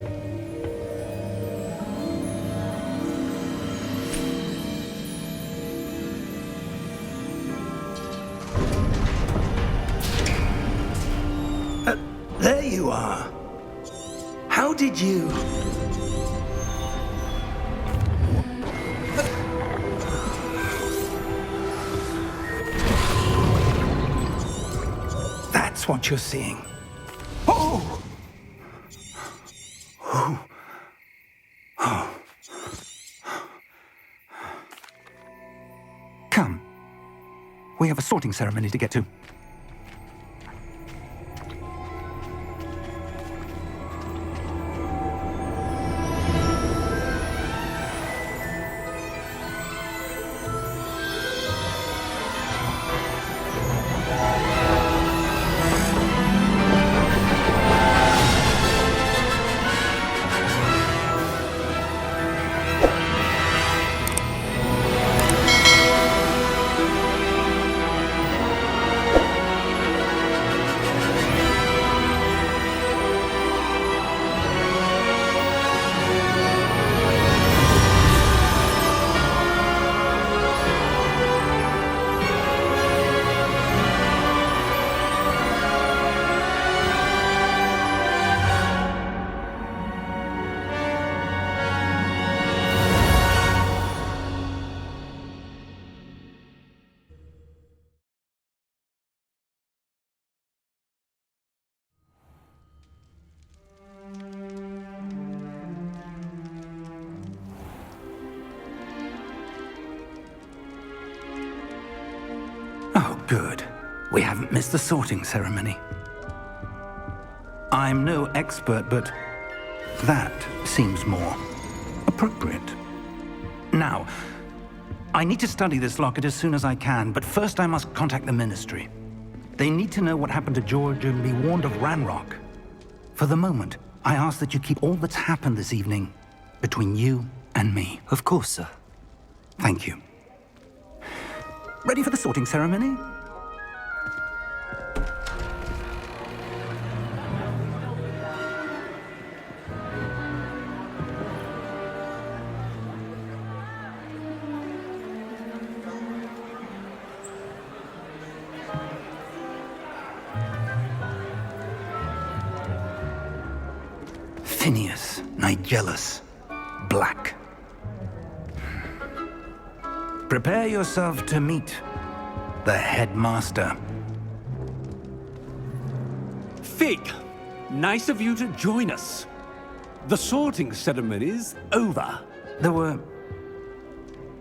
There you are. How did you... That's what you're seeing. Oh! Oh. Oh. Come. We have a sorting ceremony to get to. Oh, good. We haven't missed the sorting ceremony. I'm no expert, but that seems more appropriate. Now, I need to study this locket as soon as I can, but first I must contact the Ministry. They need to know what happened to George and be warned of Ranrock. For the moment, I ask that you keep all that's happened this evening between you and me. Of course, sir. Thank you. Ready for the sorting ceremony? Phineas, Nigellus, Black. Prepare yourself to meet the headmaster. Fig, nice of you to join us. The sorting ceremony's over. There were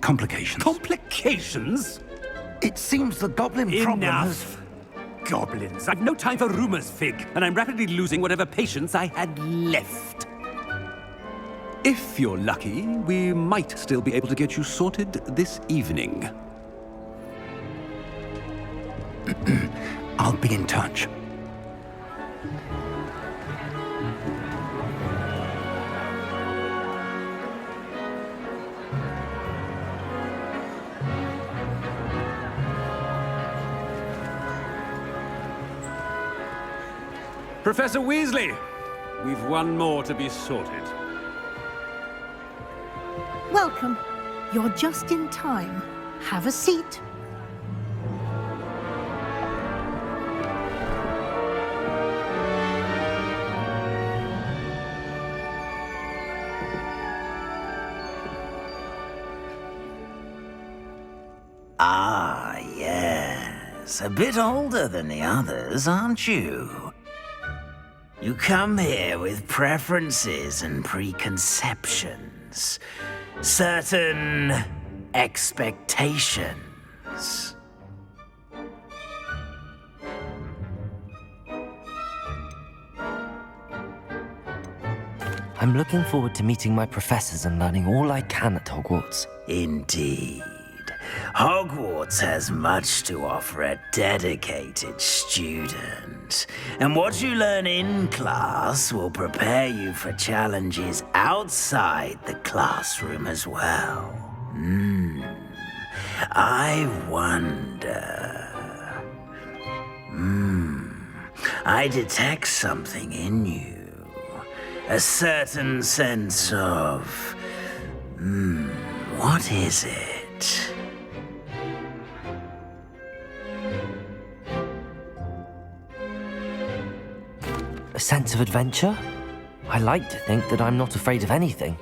complications. Complications? It seems the goblin problem has... Enough. Goblins. I've no time for rumors, Fig, and I'm rapidly losing whatever patience I had left. If you're lucky, we might still be able to get you sorted this evening. I'll be in touch. Professor Weasley, we've one more to be sorted. Welcome. You're just in time. Have a seat. Ah, yes. A bit older than the others, aren't you? You come here with preferences and preconceptions. Certain expectations. I'm looking forward to meeting my professors and learning all I can at Hogwarts. Indeed. Hogwarts has much to offer a dedicated student. And what you learn in class will prepare you for challenges outside the classroom as well. I wonder... I detect something in you. A certain sense of... what is it? A sense of adventure? I like to think that I'm not afraid of anything.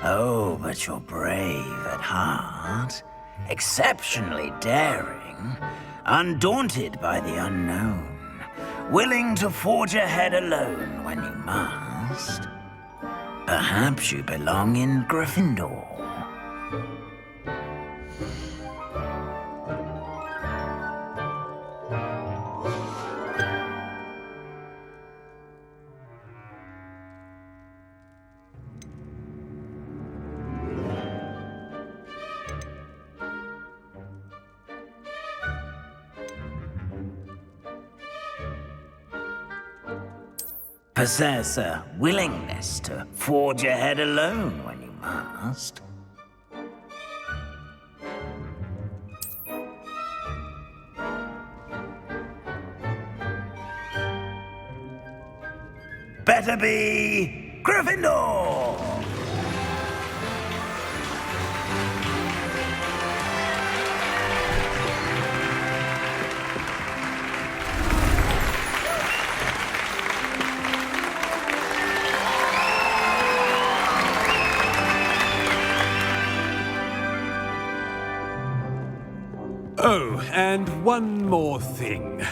Oh, but you're brave at heart. Exceptionally daring. Undaunted by the unknown. Willing to forge ahead alone when you must. Perhaps you belong in Gryffindor. Possess a willingness to forge ahead alone when you must. Better be Gryffindor! Oh, and one more thing.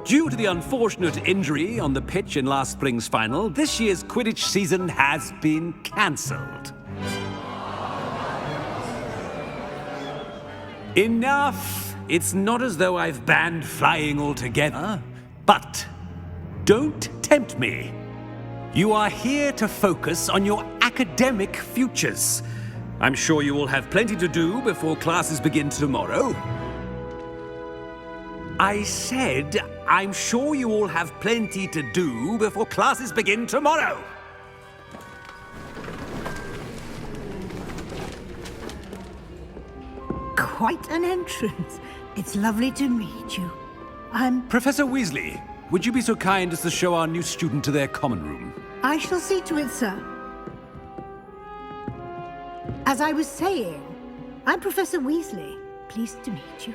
Due to the unfortunate injury on the pitch in last spring's final, this year's Quidditch season has been cancelled. Enough! It's not as though I've banned flying altogether, but don't tempt me. You are here to focus on your academic futures. I'm sure you will have plenty to do before classes begin tomorrow. I said, I'm sure you all have plenty to do before classes begin tomorrow. Quite an entrance. It's lovely to meet you. Professor Weasley, would you be so kind as to show our new student to their common room? I shall see to it, sir. As I was saying, I'm Professor Weasley. Pleased to meet you.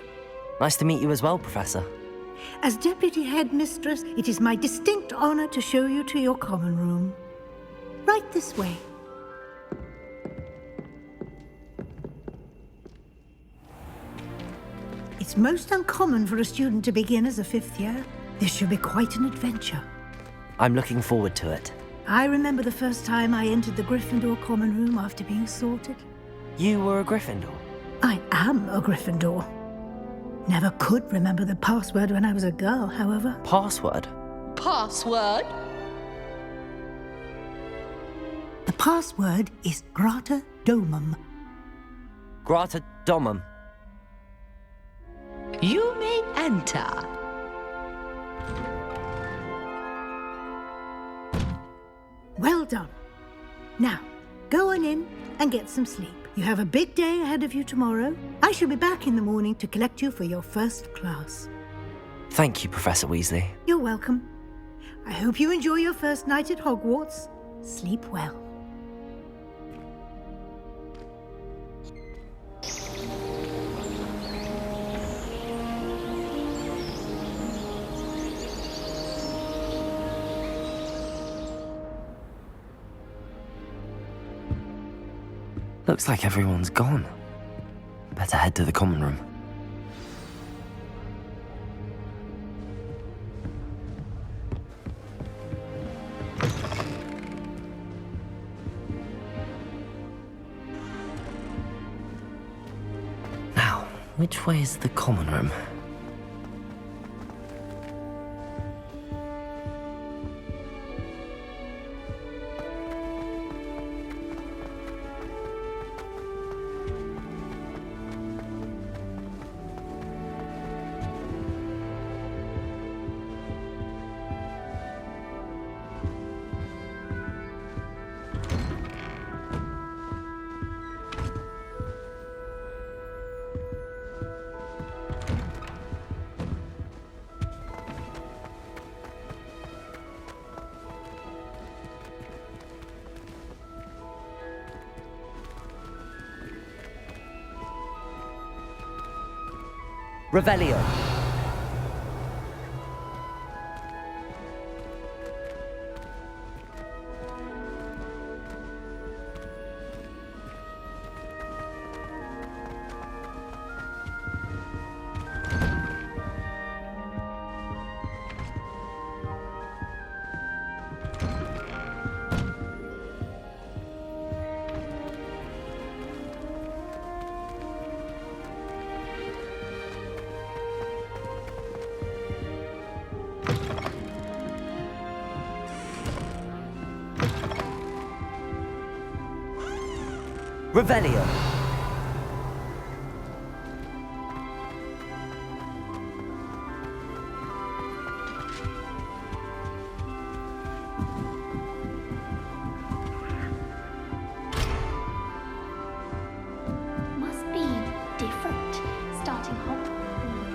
Nice to meet you as well, Professor. As Deputy Headmistress, it is my distinct honor to show you to your common room. Right this way. It's most uncommon for a student to begin as a fifth year. This should be quite an adventure. I'm looking forward to it. I remember the first time I entered the Gryffindor common room after being sorted. You were a Gryffindor? I am a Gryffindor. Never could remember the password when I was a girl, however. Password? Password? The password is Grata Domum. Grata Domum. You may enter. Well done. Now, go on in and get some sleep. You have a big day ahead of you tomorrow. I shall be back in the morning to collect you for your first class. Thank you, Professor Weasley. You're welcome. I hope you enjoy your first night at Hogwarts. Sleep well. Looks like everyone's gone. Better head to the common room. Now, which way is the common room? Revelio. Revelio. Must be different starting Hogwarts.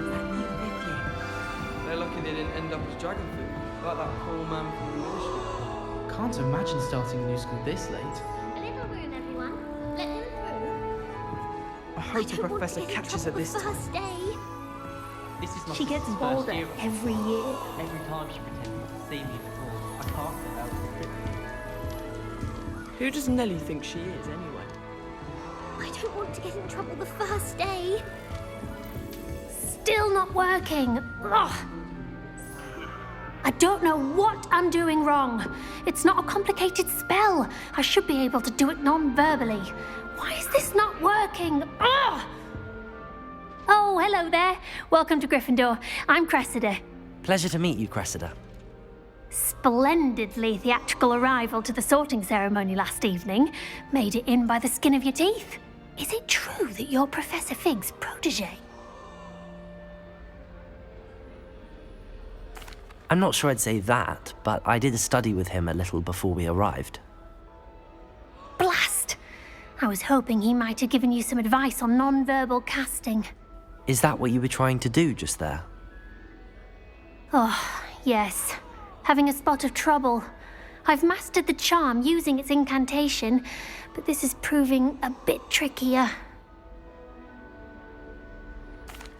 They're lucky they didn't end up as dragon food, like that poor man from the ministry. Can't imagine starting a new school this late. A little room, everyone. Let them through. I hope the professor catches her this time. First day. This is my She gets sister's bolder first year. every year. Every time she pretends not to see me before, I can't get out of it. Who does Nelly think she is, anyway? I don't want to get in trouble the first day. Still not working. Ugh. I don't know what I'm doing wrong. It's not a complicated spell. I should be able to do it non-verbally. Why is this not working? Ugh. Oh, hello there. Welcome to Gryffindor. I'm Cressida. Pleasure to meet you, Cressida. Splendidly theatrical arrival to the sorting ceremony last evening. Made it in by the skin of your teeth. Is it true that you're Professor Fig's protege? I'm not sure I'd say that, but I did study with him a little before we arrived. Blast! I was hoping he might have given you some advice on non-verbal casting. Is that what you were trying to do just there? Oh, yes. Having a spot of trouble. I've mastered the charm using its incantation, but this is proving a bit trickier.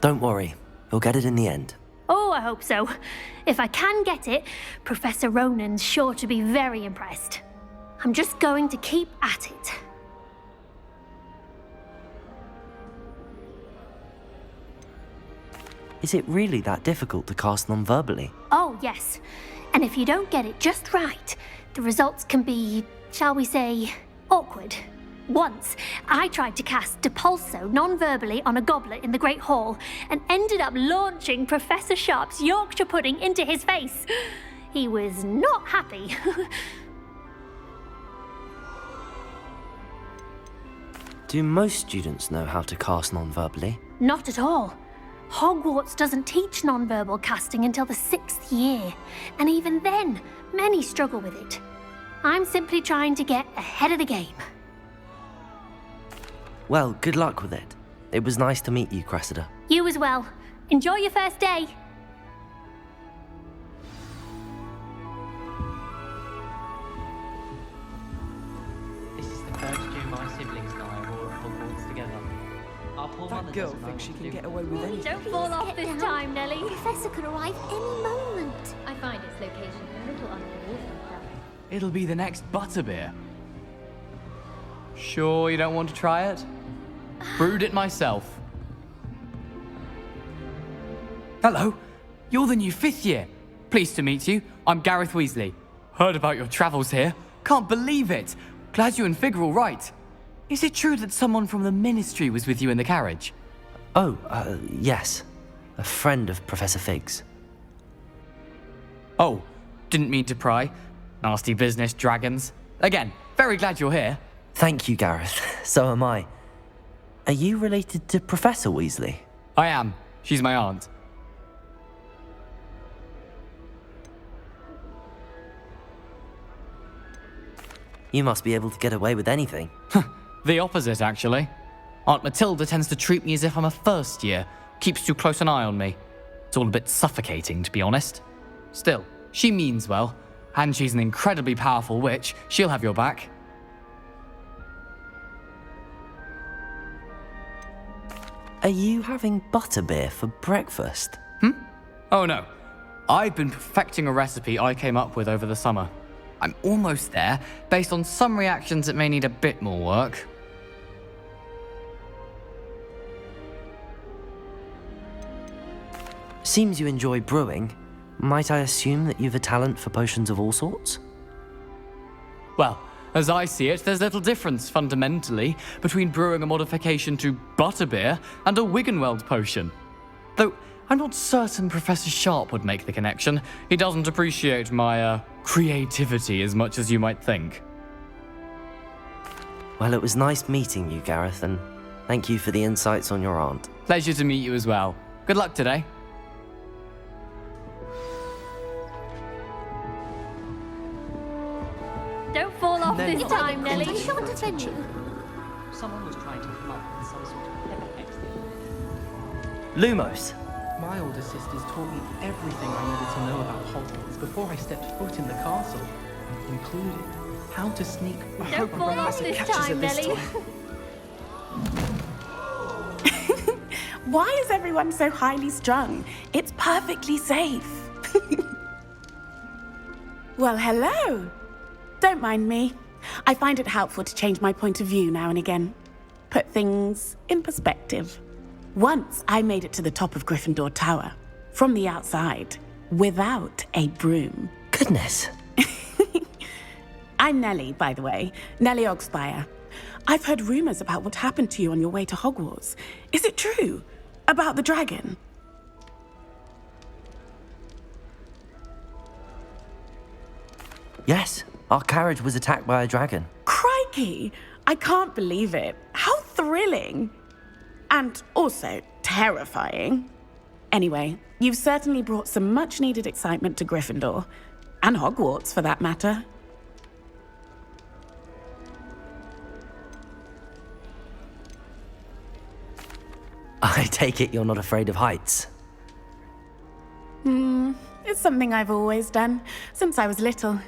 Don't worry, you'll get it in the end. Oh, I hope so. If I can get it, Professor Ronan's sure to be very impressed. I'm just going to keep at it. Is it really that difficult to cast non-verbally? Oh, yes. And if you don't get it just right, the results can be, shall we say, awkward. Once, I tried to cast Depulso non-verbally on a goblet in the Great Hall and ended up launching Professor Sharp's Yorkshire pudding into his face. He was not happy. Do most students know how to cast non-verbally? Not at all. Hogwarts doesn't teach non-verbal casting until the 6th year, and even then, many struggle with it. I'm simply trying to get ahead of the game. Well, good luck with it. It was nice to meet you, Cressida. You as well. Enjoy your first day. This is the first year my siblings and I were at Hogwarts together. Our poor mother That girl doesn't know thinks she what to can do. get away with anything. Don't fall off get this down. time, Nellie. The professor could arrive any moment. I find its location a little unusual. It'll be the next butterbeer. Sure you don't want to try it? Brewed it myself. Hello, you're the new 5th year. Pleased to meet you. I'm Gareth Weasley. Heard about your travels here. Can't believe it. Glad you and Fig are all right. Is it true that someone from the Ministry was with you in the carriage? Oh, yes. A friend of Professor Fig's. Oh, didn't mean to pry. Nasty business, dragons. Again, very glad you're here. Thank you, Gareth. So am I. Are you related to Professor Weasley? I am. She's my aunt. You must be able to get away with anything. The opposite, actually. Aunt Matilda tends to treat me as if I'm a first year, keeps too close an eye on me. It's all a bit suffocating, to be honest. Still, she means well, and she's an incredibly powerful witch. She'll have your back. Are you having butterbeer for breakfast? Oh no. I've been perfecting a recipe I came up with over the summer. I'm almost there, based on some reactions that may need a bit more work. Seems you enjoy brewing. Might I assume that you've a talent for potions of all sorts? Well, as I see it, there's little difference, fundamentally, between brewing a modification to butterbeer and a Wiggenweld potion. Though, I'm not certain Professor Sharp would make the connection. He doesn't appreciate my, creativity as much as you might think. Well, it was nice meeting you, Gareth, and thank you for the insights on your aunt. Pleasure to meet you as well. Good luck today. Don't fall off this time, Nelly. I shan't offend you. Someone was trying to come up with some sort of clever explanation. Lumos! My older sisters taught me everything I needed to know about Hogwarts before I stepped foot in the castle, including how to sneak. I Don't hope my fall off professor this catches time, it this Nelly. time. Why is everyone so highly strung? It's perfectly safe. Well, hello. Don't mind me. I find it helpful to change my point of view now and again. Put things in perspective. Once I made it to the top of Gryffindor Tower, from the outside, without a broom. Goodness! I'm Nellie, by the way. Nellie Ogspire. I've heard rumors about what happened to you on your way to Hogwarts. Is it true? About the dragon? Yes, our carriage was attacked by a dragon. Crikey! I can't believe it. How thrilling! And also terrifying. Anyway, you've certainly brought some much-needed excitement to Gryffindor. And Hogwarts, for that matter. I take it you're not afraid of heights. It's something I've always done, since I was little.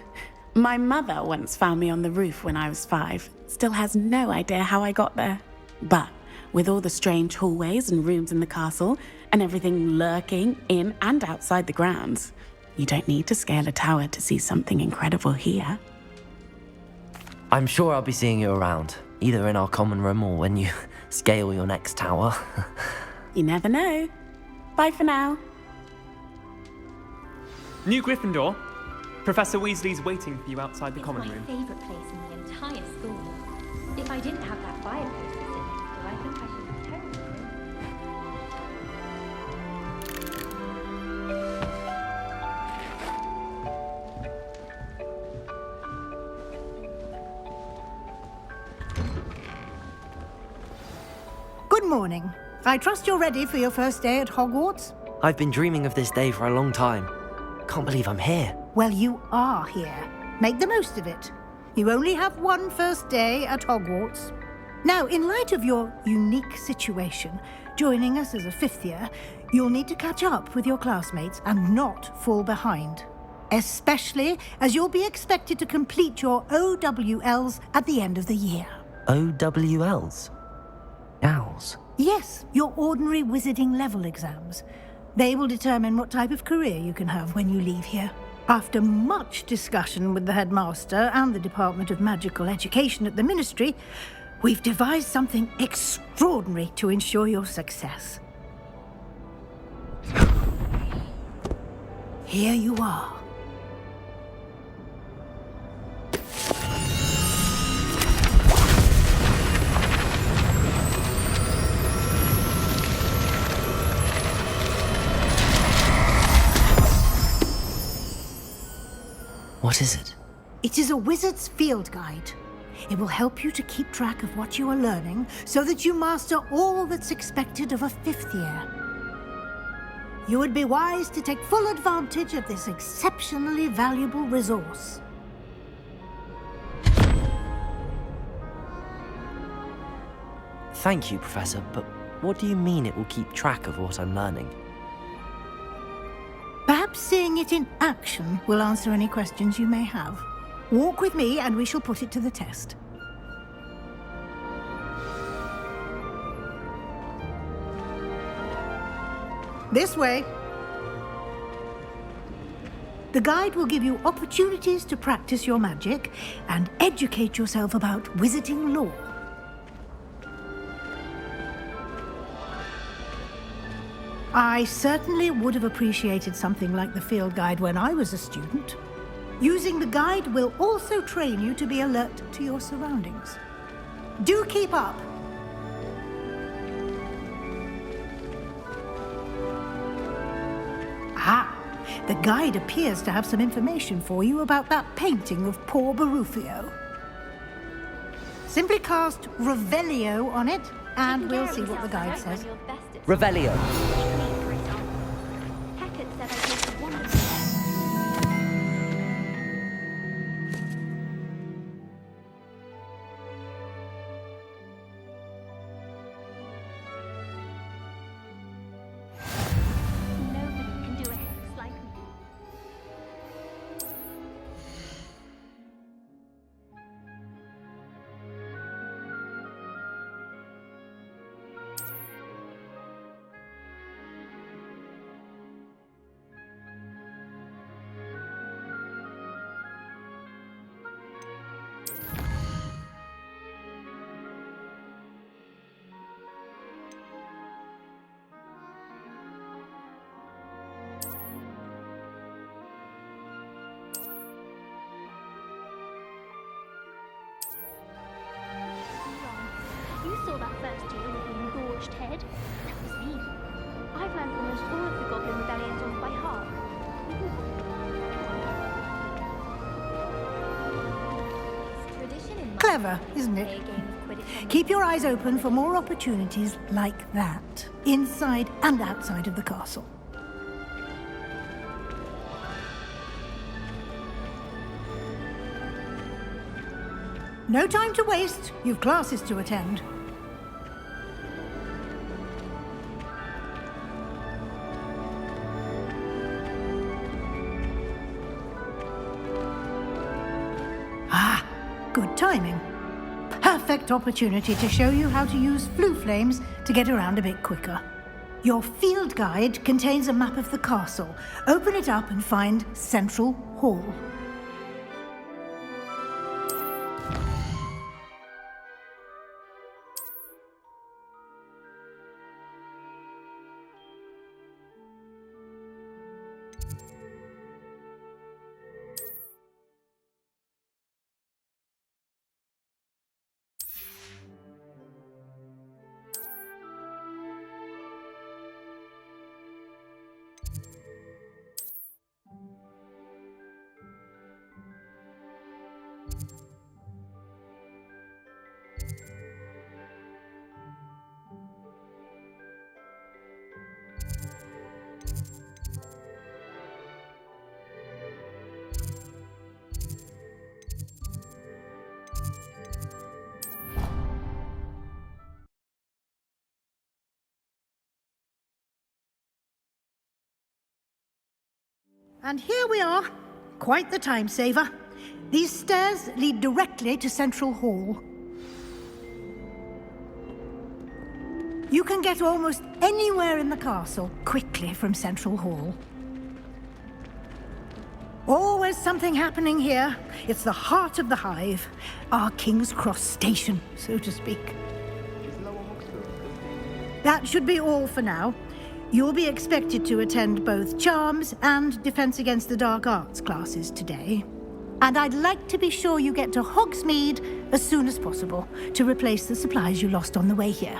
My mother once found me on the roof when I was 5. Still has no idea how I got there. But with all the strange hallways and rooms in the castle, and everything lurking in and outside the grounds, you don't need to scale a tower to see something incredible here. I'm sure I'll be seeing you around, either in our common room or when you scale your next tower. You never know. Bye for now. New Gryffindor. Professor Weasley's waiting for you outside the It's common my room. favourite place in the entire school. If I didn't have that fireplace to sit next to, I think I should be terrified. Good morning. I trust you're ready for your first day at Hogwarts? I've been dreaming of this day for a long time. Can't believe I'm here. Well, you are here. Make the most of it. You only have one first day at Hogwarts. Now, in light of your unique situation, joining us as a 5th year, you'll need to catch up with your classmates and not fall behind. Especially as you'll be expected to complete your OWLs at the end of the year. OWLs? Owls? Yes, your ordinary wizarding level exams. They will determine what type of career you can have when you leave here. After much discussion with the headmaster and the Department of Magical Education at the Ministry, we've devised something extraordinary to ensure your success. Here you are. What is it? It is a wizard's field guide. It will help you to keep track of what you are learning so that you master all that's expected of a 5th year. You would be wise to take full advantage of this exceptionally valuable resource. Thank you, Professor, but what do you mean it will keep track of what I'm learning? Perhaps seeing it in action will answer any questions you may have. Walk with me and we shall put it to the test. This way. The guide will give you opportunities to practice your magic and educate yourself about wizarding lore. I certainly would have appreciated something like the field guide when I was a student. Using the guide will also train you to be alert to your surroundings. Do keep up! Ah, the guide appears to have some information for you about that painting of poor Barufio. Simply cast Revelio on it, and we'll see what the guide says. Revelio. You saw that first year with the engorged head? That was me. I've learned almost all of the Goblin Rebellion songs by heart. Clever, isn't it? Keep your eyes open for more opportunities like that, inside and outside of the castle. No time to waste. You've classes to attend. Ah, good timing. Perfect opportunity to show you how to use flue flames to get around a bit quicker. Your field guide contains a map of the castle. Open it up and find Central Hall. And here we are. Quite the time saver. These stairs lead directly to Central Hall. You can get almost anywhere in the castle quickly from Central Hall. Always something happening here. It's the heart of the hive. Our King's Cross station, so to speak. That should be all for now. You'll be expected to attend both Charms and Defense Against the Dark Arts classes today. And I'd like to be sure you get to Hogsmeade as soon as possible to replace the supplies you lost on the way here.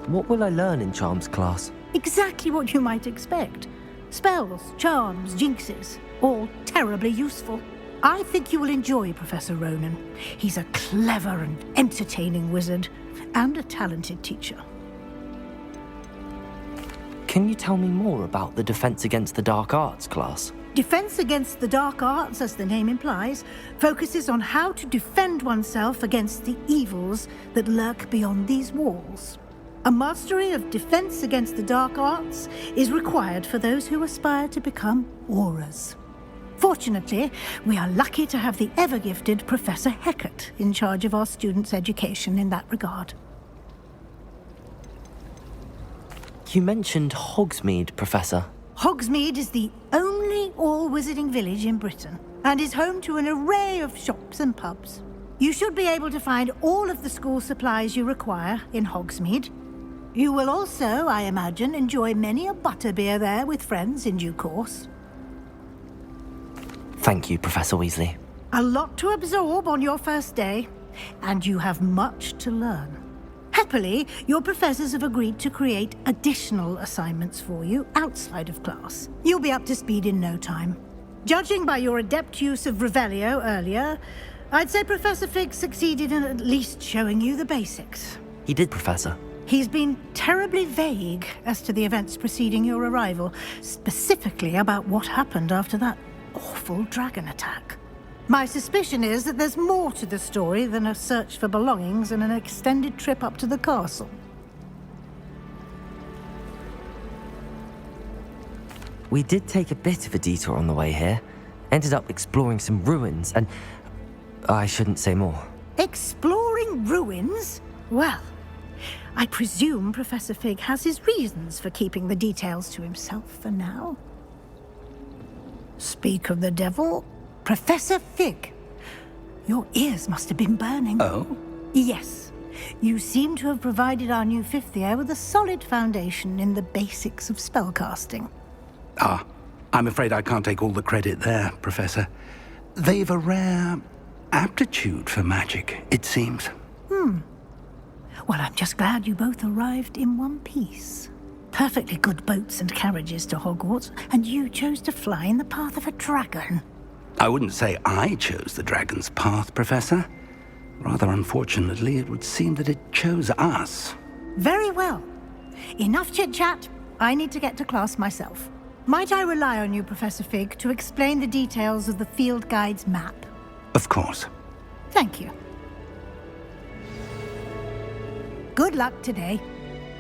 What will I learn in Charms class? Exactly what you might expect. Spells, charms, jinxes, all terribly useful. I think you will enjoy Professor Ronan. He's a clever and entertaining wizard, and a talented teacher. Can you tell me more about the Defense Against the Dark Arts class? Defense Against the Dark Arts, as the name implies, focuses on how to defend oneself against the evils that lurk beyond these walls. A mastery of Defense Against the Dark Arts is required for those who aspire to become auras. Fortunately, we are lucky to have the ever-gifted Professor Heckert in charge of our students' education in that regard. You mentioned Hogsmeade, Professor. Hogsmeade is the only all-wizarding village in Britain and is home to an array of shops and pubs. You should be able to find all of the school supplies you require in Hogsmeade. You will also, I imagine, enjoy many a butterbeer there with friends in due course. Thank you, Professor Weasley. A lot to absorb on your first day, and you have much to learn. Happily, your professors have agreed to create additional assignments for you outside of class. You'll be up to speed in no time. Judging by your adept use of Revelio earlier, I'd say Professor Fig succeeded in at least showing you the basics. He did, Professor. He's been terribly vague as to the events preceding your arrival, specifically about what happened after that awful dragon attack. My suspicion is that there's more to the story than a search for belongings and an extended trip up to the castle. We did take a bit of a detour on the way here. Ended up exploring some ruins, and I shouldn't say more. Exploring ruins? Well, I presume Professor Fig has his reasons for keeping the details to himself for now. Speak of the devil, Professor Fig, your ears must have been burning. Oh? Yes. You seem to have provided our new fifth year with a solid foundation in the basics of spellcasting. Ah, I'm afraid I can't take all the credit there, Professor. They've a rare aptitude for magic, it seems. Well, I'm just glad you both arrived in one piece. Perfectly good boats and carriages to Hogwarts, and you chose to fly in the path of a dragon. I wouldn't say I chose the dragon's path, Professor. Rather unfortunately, it would seem that it chose us. Very well. Enough chit-chat. I need to get to class myself. Might I rely on you, Professor Fig, to explain the details of the field guide's map? Of course. Thank you. Good luck today.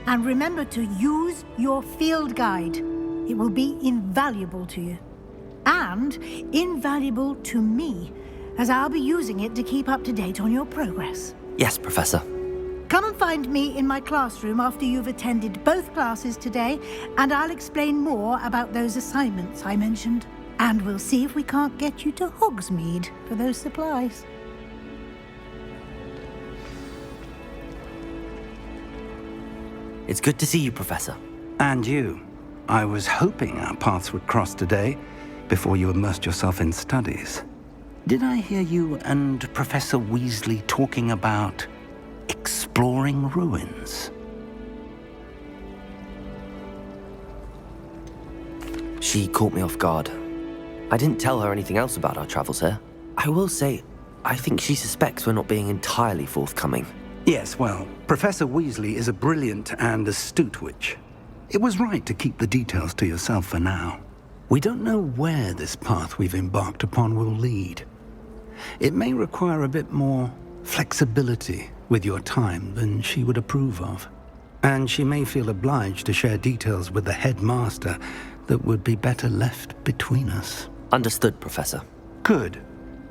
And remember to use your field guide. It will be invaluable to you. And invaluable to me, as I'll be using it to keep up to date on your progress. Yes, Professor. Come and find me in my classroom after you've attended both classes today, and I'll explain more about those assignments I mentioned. And we'll see if we can't get you to Hogsmeade for those supplies. It's good to see you, Professor. And you. I was hoping our paths would cross today, before you immersed yourself in studies. Did I hear you and Professor Weasley talking about exploring ruins? She caught me off guard. I didn't tell her anything else about our travels here. I will say, I think she suspects we're not being entirely forthcoming. Yes, well, Professor Weasley is a brilliant and astute witch. It was right to keep the details to yourself for now. We don't know where this path we've embarked upon will lead. It may require a bit more flexibility with your time than she would approve of. And she may feel obliged to share details with the headmaster that would be better left between us. Understood, Professor. Good.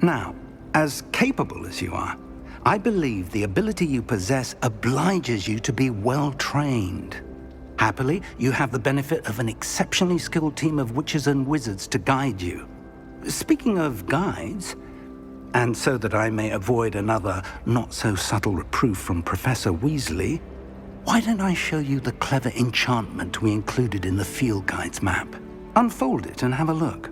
Now, as capable as you are, I believe the ability you possess obliges you to be well-trained. Happily, you have the benefit of an exceptionally skilled team of witches and wizards to guide you. Speaking of guides, and so that I may avoid another not-so-subtle reproof from Professor Weasley, why don't I show you the clever enchantment we included in the field guide's map? Unfold it and have a look.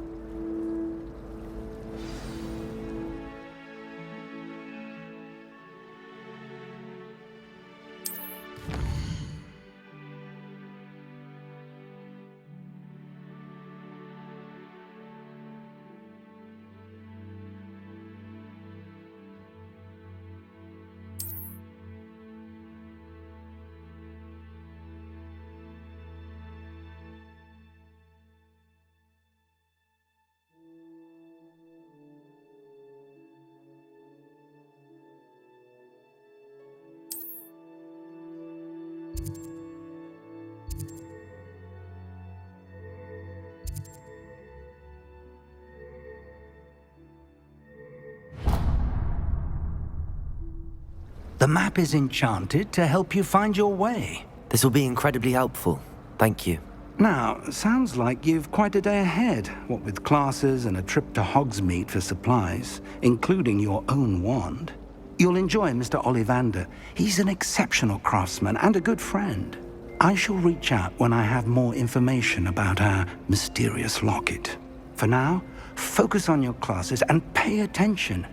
The map is enchanted to help you find your way. This will be incredibly helpful. Thank you. Now, sounds like you've quite a day ahead, what with classes and a trip to Hogsmeade for supplies, including your own wand. You'll enjoy Mr. Ollivander. He's an exceptional craftsman and a good friend. I shall reach out when I have more information about our mysterious locket. For now, focus on your classes and pay attention.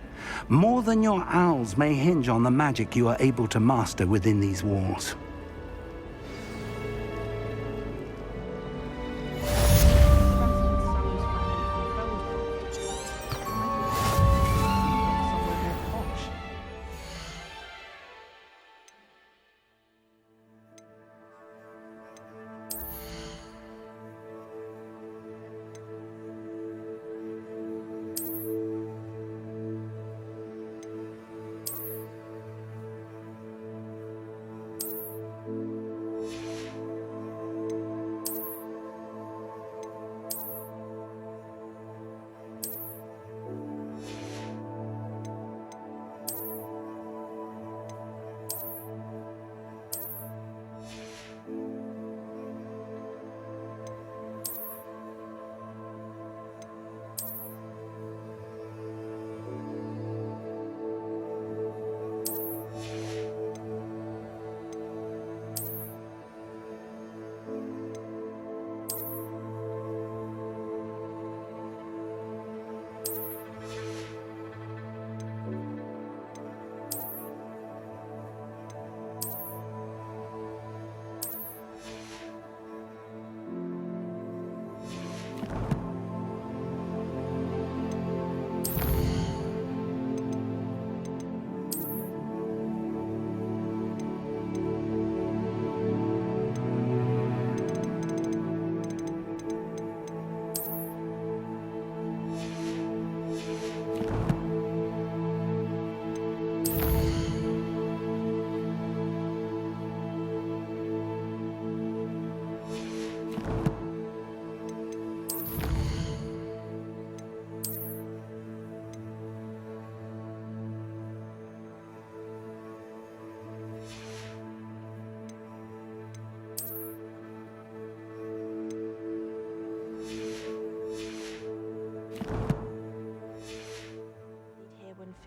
More than your owls may hinge on the magic you are able to master within these walls.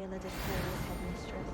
Philida Sale's headmistress.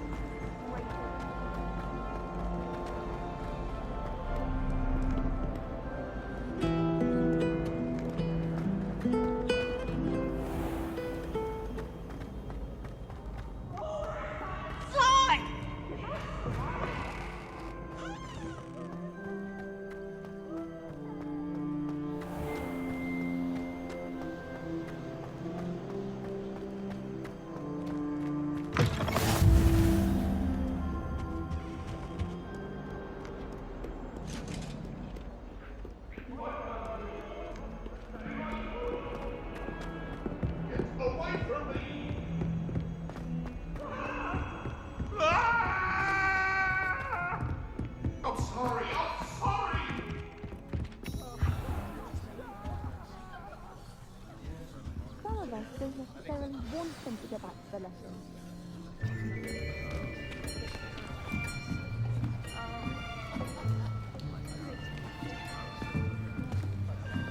Don't necessarily want them to go back to the lessons.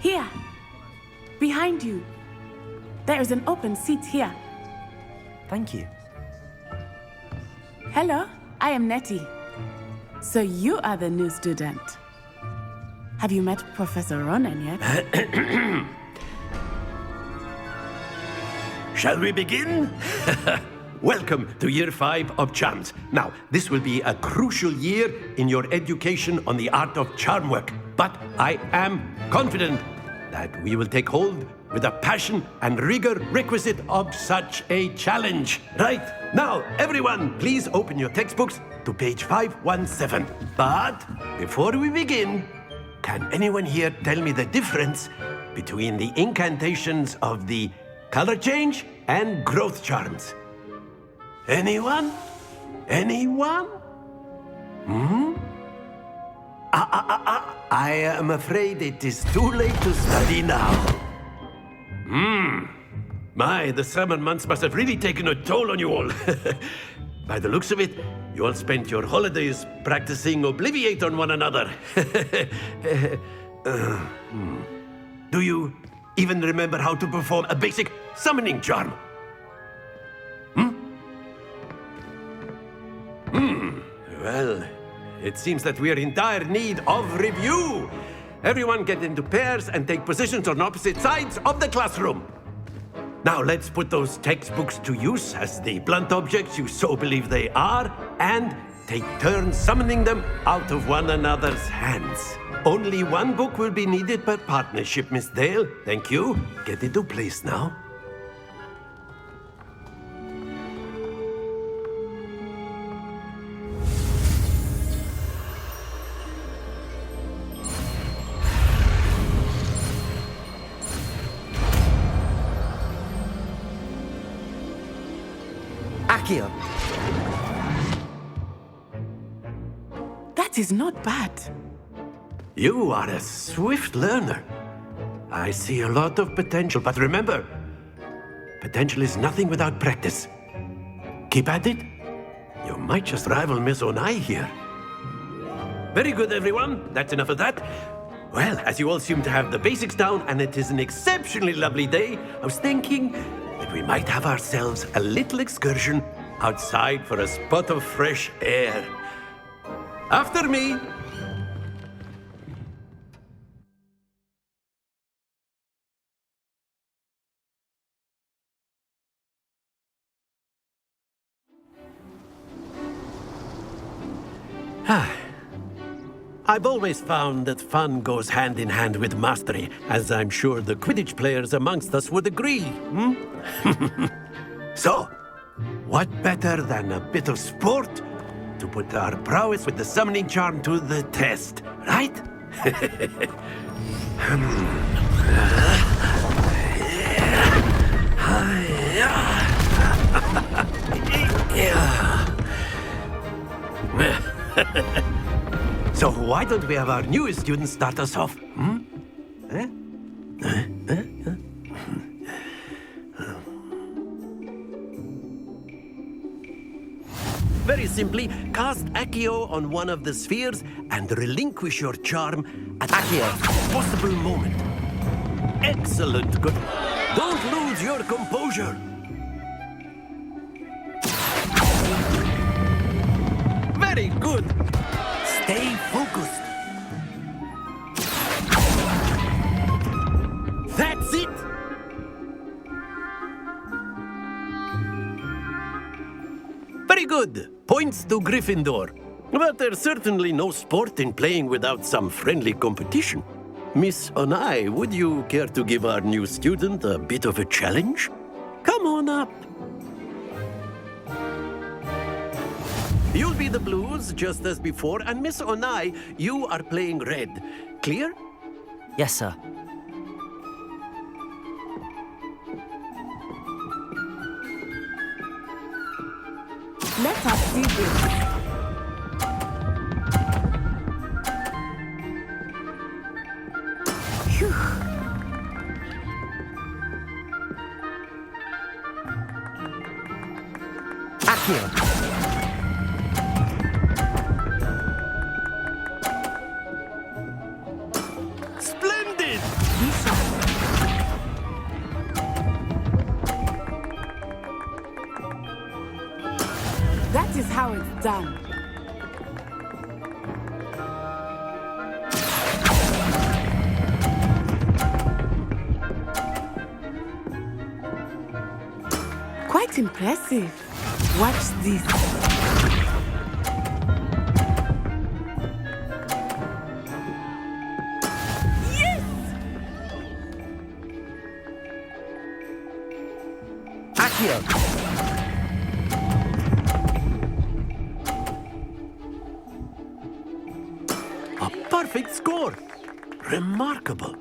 Here! Behind you! There is an open seat here. Thank you. Hello, I am Nettie. So you are the new student. Have you met Professor Ronan yet? Shall we begin? Welcome to Year 5 of Charms. Now, this will be a crucial year in your education on the art of charm work. But I am confident that we will take hold with the passion and rigor requisite of such a challenge. Right, now, everyone, please open your textbooks to page 517. But before we begin, can anyone here tell me the difference between the incantations of the color change and growth charms? Anyone? Anyone? I am afraid it is too late to study now. My, the summer months must have really taken a toll on you all. By the looks of it, you all spent your holidays practicing Obliviate on one another. Do you even remember how to perform a basic summoning charm? Well, it seems that we are in dire need of review. Everyone get into pairs and take positions on opposite sides of the classroom. Now let's put those textbooks to use as the blunt objects you so believe they are, and take turns summoning them out of one another's hands. Only one book will be needed per partnership, Miss Dale. Thank you. Get into place now. Accio! That is not bad. You are a swift learner. I see a lot of potential, but remember, potential is nothing without practice. Keep at it. You might just rival Miss Onai here. Very good, everyone. That's enough of that. Well, as you all seem to have the basics down, and it is an exceptionally lovely day, I was thinking that we might have ourselves a little excursion outside for a spot of fresh air. After me. I've always found that fun goes hand in hand with mastery, as I'm sure the Quidditch players amongst us would agree. So, what better than a bit of sport to put our prowess with the summoning charm to the test, right? So why don't we have our newest student start us off? Very simply, cast Accio on one of the spheres and relinquish your charm at the possible moment. Excellent. Good. Don't lose your composure. Very good. Stay focused. That's it. Very good. Points to Gryffindor. But there's certainly no sport in playing without some friendly competition. Miss Onai, would you care to give our new student a bit of a challenge? Come on up. You'll be the blues, just as before, and Miss Onai, you are playing red. Clear? Yes, sir. Let us see this. Phew. Accio! Splendid! That is how it's done. Quite impressive. Watch this. Yes! Accio! A perfect score. Remarkable.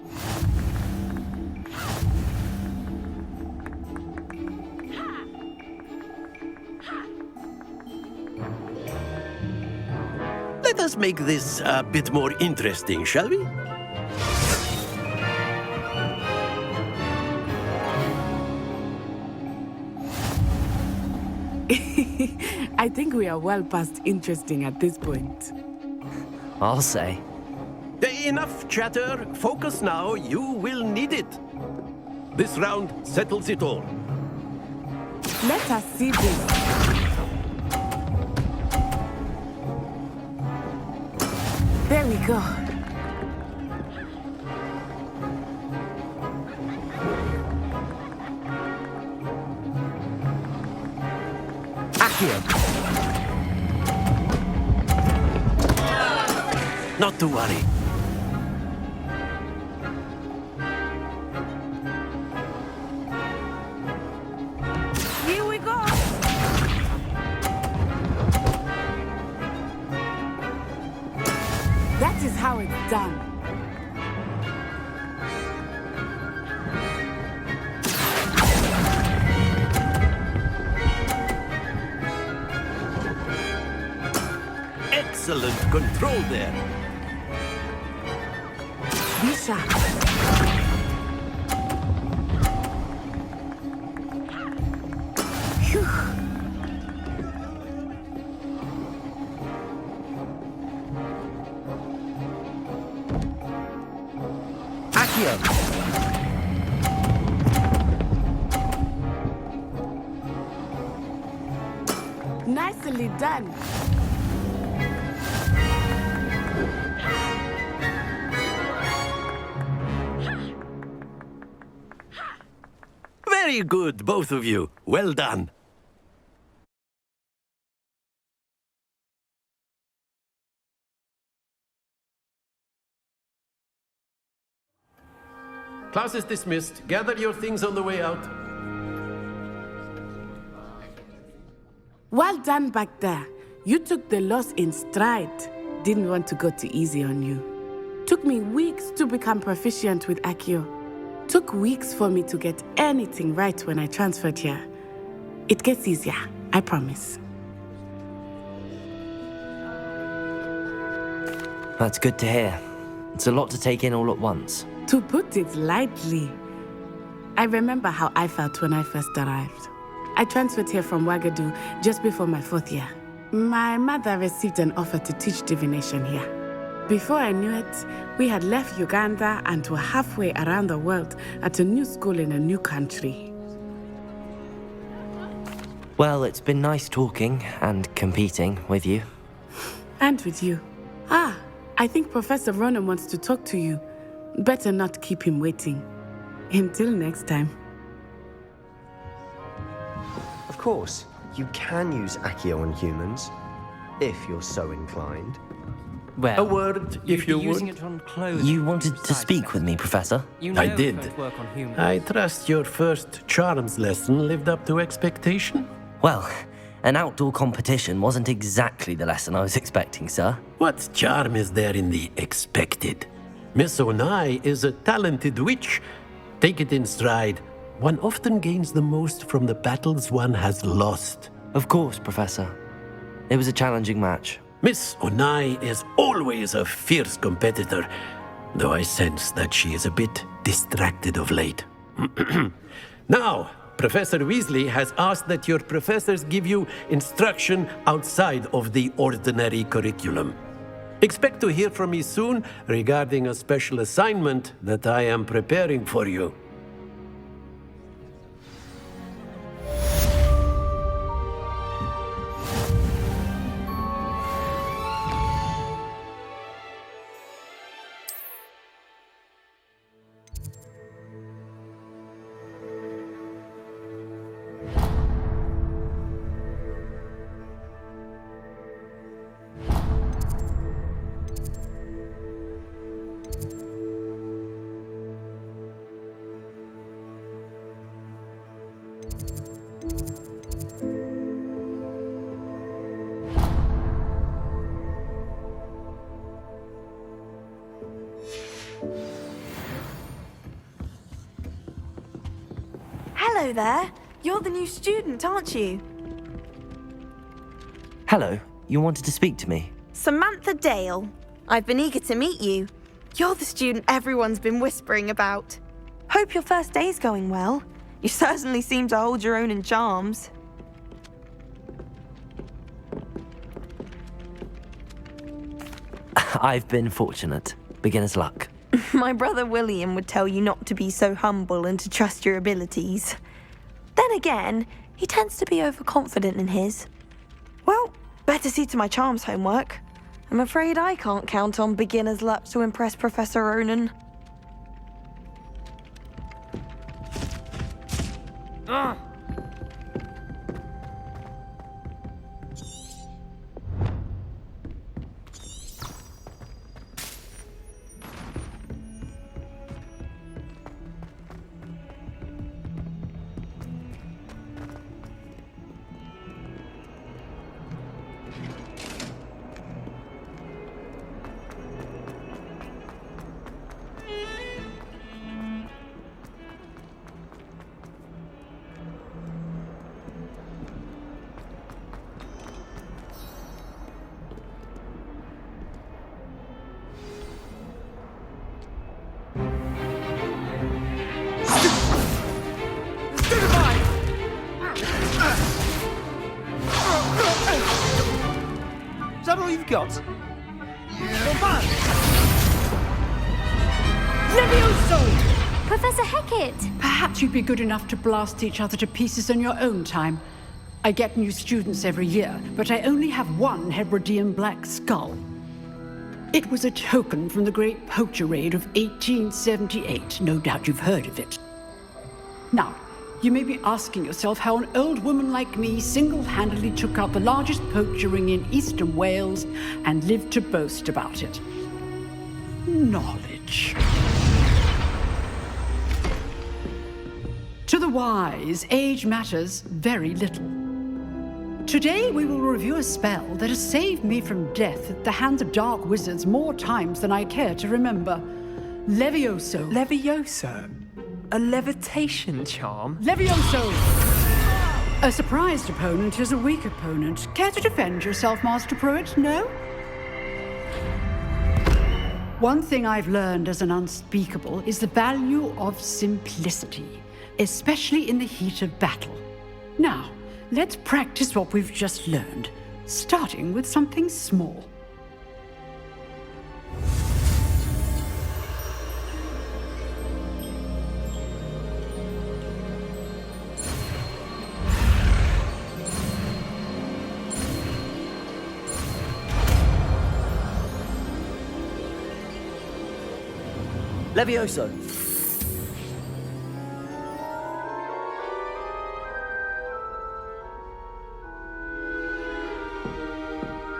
Let us make this a bit more interesting, shall we? I think we are well past interesting at this point. I'll say. Enough chatter. Focus now. You will need it. This round settles it all. Let us see this. There we go. Accio! Not to worry. Here we go. That is how it's done. Excellent control there. Be sharp. Phew. Accio! Nicely done. Very good, both of you. Well done. Class is dismissed. Gather your things on the way out. Well done back there. You took the loss in stride. Didn't want to go too easy on you. Took me weeks to become proficient with Accio. Took weeks for me to get anything right when I transferred here. It gets easier, I promise. That's good to hear. It's a lot to take in all at once. To put it lightly, I remember how I felt when I first arrived. I transferred here from Wagadu just before my 4th year. My mother received an offer to teach divination here. Before I knew it, we had left Uganda and were halfway around the world at a new school in a new country. Well, it's been nice talking and competing with you. And with you. Ah, I think Professor Ronan wants to talk to you. Better not keep him waiting. Until next time. Of course, you can use Accio on humans, if you're so inclined. Well, A word, if you would. It on clothes You wanted to speak with me, Professor? You know I it did. won't work on humans. I trust your first charms lesson lived up to expectation. Well, an outdoor competition wasn't exactly the lesson I was expecting, sir. What charm is there in the expected? Miss Onai is a talented witch. Take it in stride. One often gains the most from the battles one has lost. Of course, Professor. It was a challenging match. Miss Onai is always a fierce competitor, though I sense that she is a bit distracted of late. Now, Professor Weasley has asked that your professors give you instruction outside of the ordinary curriculum. Expect to hear from me soon regarding a special assignment that I am preparing for you. Hello there. You're the new student, aren't you? Hello, you wanted to speak to me? Samantha Dale. I've been eager to meet you. You're the student everyone's been whispering about. Hope your first day's going well. You certainly seem to hold your own in charms. I've been fortunate. beginner's luck. My brother William would tell you not to be so humble and to trust your abilities. Then again, he tends to be overconfident in his. Well, better see to my charms homework. I'm afraid I can't count on beginner's luck to impress Professor Ronan. Is that all you've got? Levioso! Professor Hecat! Perhaps you'd be good enough to blast each other to pieces in your own time. I get new students every year, but I only have one Hebridean black skull. It was a token from the Great Poacher Raid of 1878. No doubt you've heard of it. Now, you may be asking yourself how an old woman like me single-handedly took out the largest poacher ring in eastern Wales and lived to boast about it. Knowledge. To the wise, age matters very little. Today we will review a spell that has saved me from death at the hands of dark wizards more times than I care to remember. Levioso. Levioso? A levitation charm? Levioso! A surprised opponent is a weak opponent. Care to defend yourself, Master Pruitt? No? One thing I've learned as an unspeakable is the value of simplicity, especially in the heat of battle. Now, let's practice what we've just learned, starting with something small. Levioso.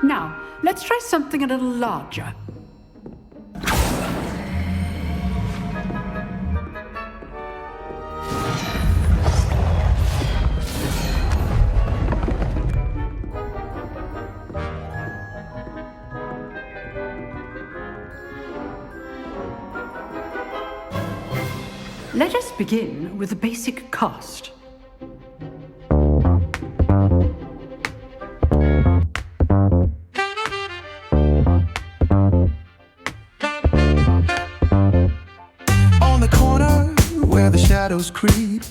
Now, let's try something a little larger. Let us begin with the basic cast. On the corner where the shadows creep,